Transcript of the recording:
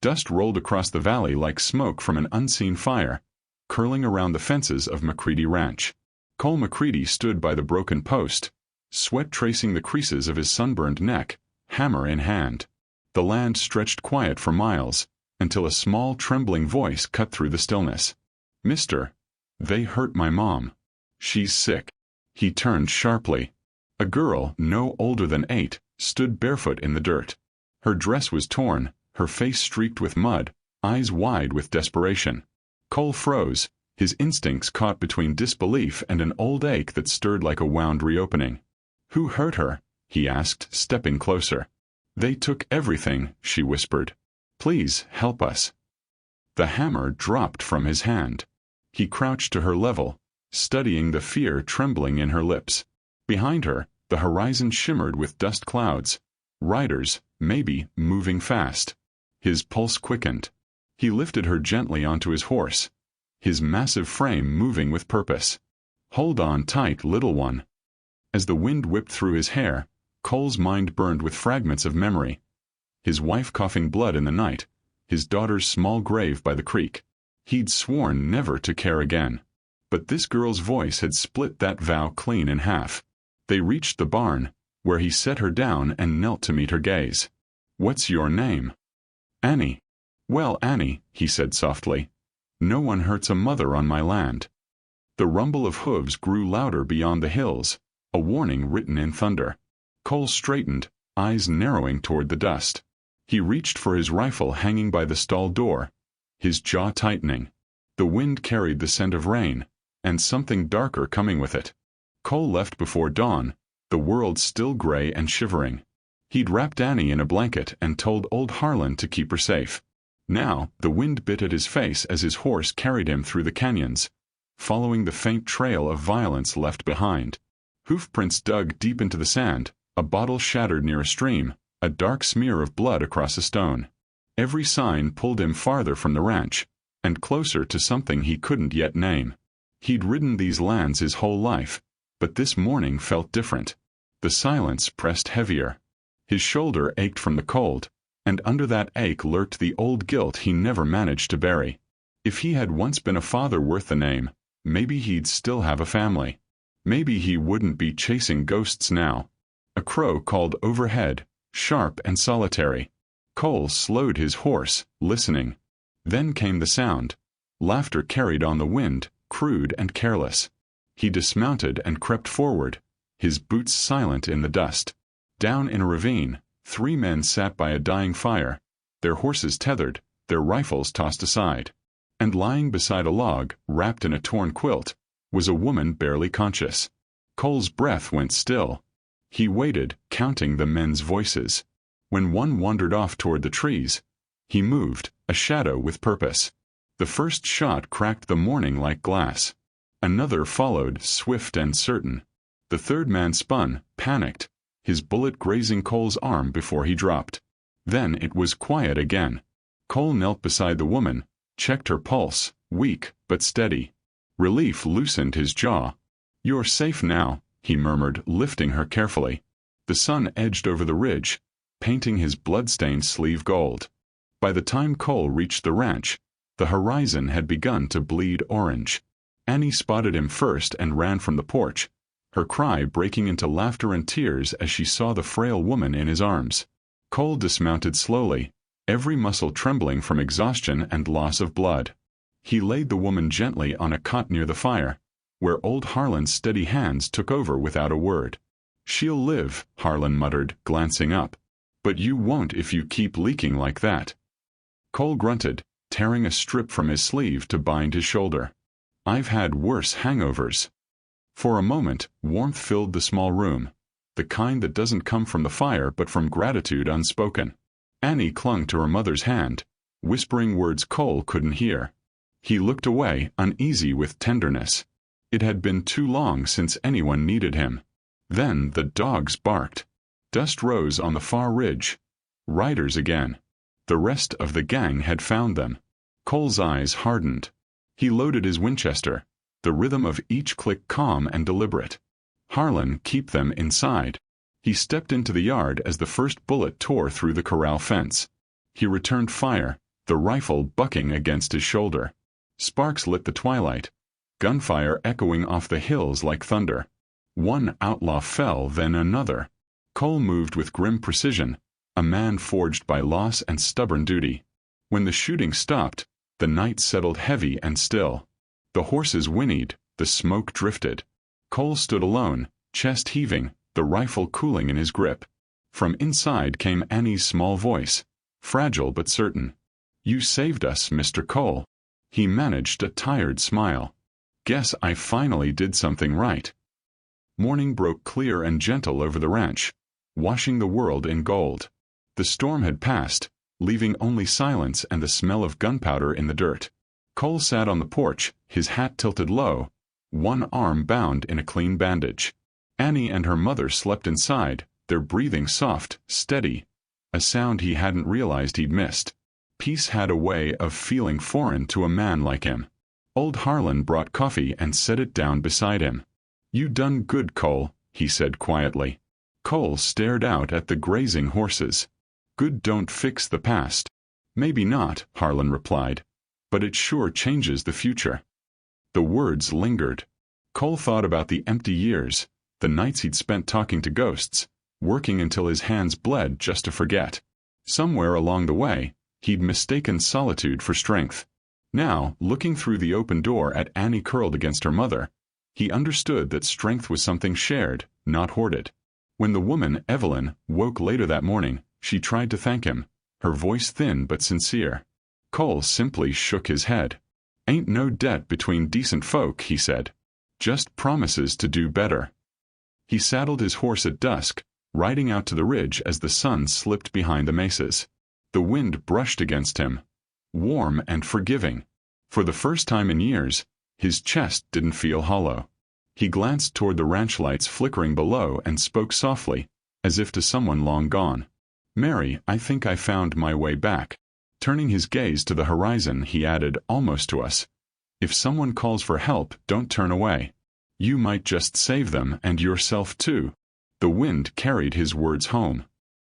Dust rolled across the valley like smoke from an unseen fire, curling around the fences of McCready Ranch. Cole McCready stood by the broken post, sweat tracing the creases of his sunburned neck, hammer in hand. The land stretched quiet for miles, until a small trembling voice cut through the stillness. "Mister, they hurt my mom. She's sick." He turned sharply. A girl, no older than 8, stood barefoot in the dirt. Her dress was torn, her face streaked with mud, eyes wide with desperation. Cole froze, his instincts caught between disbelief and an old ache that stirred like a wound reopening. "Who hurt her?" he asked, stepping closer. "They took everything," she whispered. "Please, help us." The hammer dropped from his hand. He crouched to her level, studying the fear trembling in her lips. Behind her, the horizon shimmered with dust clouds. Riders, maybe, moving fast. His pulse quickened. He lifted her gently onto his horse, his massive frame moving with purpose. "Hold on tight, little one." As the wind whipped through his hair, Cole's mind burned with fragments of memory. His wife coughing blood in the night, his daughter's small grave by the creek. He'd sworn never to care again. But this girl's voice had split that vow clean in half. They reached the barn, where he set her down and knelt to meet her gaze. "What's your name?" "Annie." "Well, Annie," he said softly, "no one hurts a mother on my land." The rumble of hooves grew louder beyond the hills, a warning written in thunder. Cole straightened, eyes narrowing toward the dust. He reached for his rifle hanging by the stall door, his jaw tightening. The wind carried the scent of rain, and something darker coming with it. Cole left before dawn, the world still gray and shivering. He'd wrapped Annie in a blanket and told old Harlan to keep her safe. Now, the wind bit at his face as his horse carried him through the canyons, following the faint trail of violence left behind. Hoofprints dug deep into the sand, a bottle shattered near a stream, a dark smear of blood across a stone. Every sign pulled him farther from the ranch, and closer to something he couldn't yet name. He'd ridden these lands his whole life, but this morning felt different. The silence pressed heavier. His shoulder ached from the cold, and under that ache lurked the old guilt he never managed to bury. If he had once been a father worth the name, maybe he'd still have a family. Maybe he wouldn't be chasing ghosts now. A crow called overhead, sharp and solitary. Cole slowed his horse, listening. Then came the sound. Laughter carried on the wind, crude and careless. He dismounted and crept forward, his boots silent in the dust. Down in a ravine, 3 men sat by a dying fire, their horses tethered, their rifles tossed aside. And lying beside a log, wrapped in a torn quilt, was a woman barely conscious. Cole's breath went still. He waited, counting the men's voices. When one wandered off toward the trees, he moved, a shadow with purpose. The first shot cracked the morning like glass. Another followed, swift and certain. The third man spun, panicked, his bullet grazing Cole's arm before he dropped. Then it was quiet again. Cole knelt beside the woman, checked her pulse, weak but steady. Relief loosened his jaw. "You're safe now," he murmured, lifting her carefully. The sun edged over the ridge, painting his blood-stained sleeve gold. By the time Cole reached the ranch, the horizon had begun to bleed orange. Annie spotted him first and ran from the porch, her cry breaking into laughter and tears as she saw the frail woman in his arms. Cole dismounted slowly, every muscle trembling from exhaustion and loss of blood. He laid the woman gently on a cot near the fire, where old Harlan's steady hands took over without a word. "She'll live," Harlan muttered, glancing up. "But you won't if you keep leaking like that." Cole grunted, tearing a strip from his sleeve to bind his shoulder. "I've had worse hangovers." For a moment, warmth filled the small room, the kind that doesn't come from the fire but from gratitude unspoken. Annie clung to her mother's hand, whispering words Cole couldn't hear. He looked away, uneasy with tenderness. It had been too long since anyone needed him. Then the dogs barked. Dust rose on the far ridge. Riders again. The rest of the gang had found them. Cole's eyes hardened. He loaded his Winchester, the rhythm of each click calm and deliberate. "Harlan, keep them inside." He stepped into the yard as the first bullet tore through the corral fence. He returned fire, the rifle bucking against his shoulder. Sparks lit the twilight, gunfire echoing off the hills like thunder. One outlaw fell, then another. Cole moved with grim precision, a man forged by loss and stubborn duty. When the shooting stopped, the night settled heavy and still. The horses whinnied, the smoke drifted. Cole stood alone, chest heaving, the rifle cooling in his grip. From inside came Annie's small voice, fragile but certain. "You saved us, Mr. Cole." He managed a tired smile. "Guess I finally did something right." Morning broke clear and gentle over the ranch, washing the world in gold. The storm had passed, leaving only silence and the smell of gunpowder in the dirt. Cole sat on the porch, his hat tilted low, one arm bound in a clean bandage. Annie and her mother slept inside, their breathing soft, steady, a sound he hadn't realized he'd missed. Peace had a way of feeling foreign to a man like him. Old Harlan brought coffee and set it down beside him. "You done good, Cole," he said quietly. Cole stared out at the grazing horses. "Good don't fix the past." "Maybe not," Harlan replied, "but it sure changes the future." The words lingered. Cole thought about the empty years, the nights he'd spent talking to ghosts, working until his hands bled just to forget. Somewhere along the way, he'd mistaken solitude for strength. Now, looking through the open door at Annie curled against her mother, he understood that strength was something shared, not hoarded. When the woman, Evelyn, woke later that morning, she tried to thank him, her voice thin but sincere. Cole simply shook his head. "Ain't no debt between decent folk," he said. "Just promises to do better." He saddled his horse at dusk, riding out to the ridge as the sun slipped behind the mesas. The wind brushed against him, warm and forgiving. For the first time in years, his chest didn't feel hollow. He glanced toward the ranch lights flickering below and spoke softly, as if to someone long gone. "Mary, I think I found my way back." Turning his gaze to the horizon, he added, almost to us, "If someone calls for help, don't turn away. You might just save them and yourself too." The wind carried his words home.